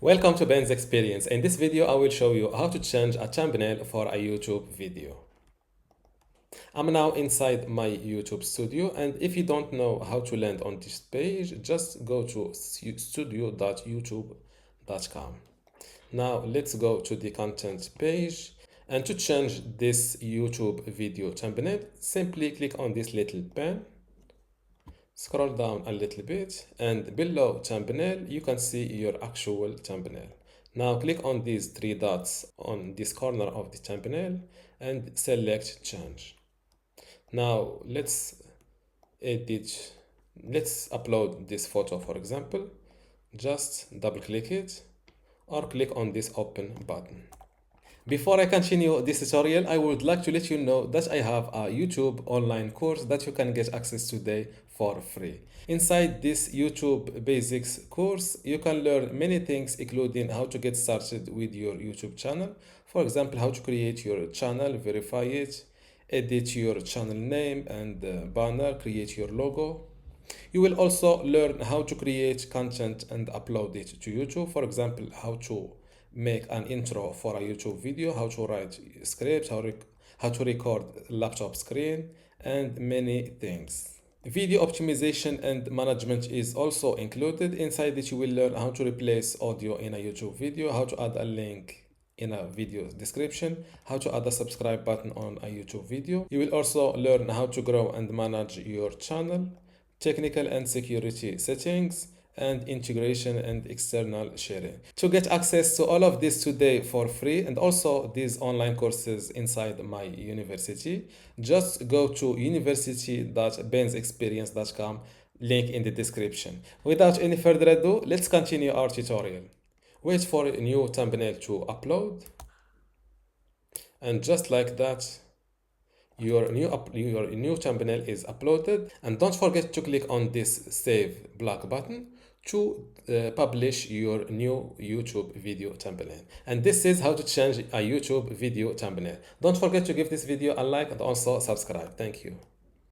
Welcome to Ben's Experience. In this video, I will show you how to change a thumbnail for a YouTube video. I'm now inside my YouTube studio, and if you don't know how to land on this page, just go to studio.youtube.com. Now let's go to the content page, and to change this YouTube video thumbnail, simply click on this little pen. Scroll down a little bit, and below thumbnail you can see your actual thumbnail. Now click on these three dots on this corner of the thumbnail and select change. Now let's upload this photo, for example. Just double click it or click on this open button. Before I continue this tutorial, I would like to let you know that I have a YouTube online course that you can get access today for free. Inside this YouTube basics course, you can learn many things, including how to get started with your YouTube channel. For example, how to create your channel, verify it, edit your channel name and banner, create your logo. You will also learn how to create content and upload it to YouTube. For example, how to make an intro for a YouTube video, how to write scripts, how to record laptop screen, and many things. Video optimization and management is also included. Inside it, you will learn how to replace audio in a YouTube video, how to add a link in a video description, how to add a subscribe button on a YouTube video. You will also learn how to grow and manage your channel, technical and security settings, and integration and external sharing. To get access to all of this today for free, and also these online courses inside my university, just go to university.bensexperience.com, link in the description. Without any further ado, let's continue our tutorial. Wait for a new thumbnail to upload, and just like that, your new thumbnail is uploaded. And don't forget to click on this save black button to publish your new YouTube video thumbnail. And this is how to change a YouTube video thumbnail. Don't forget to give this video a like and also subscribe. Thank you.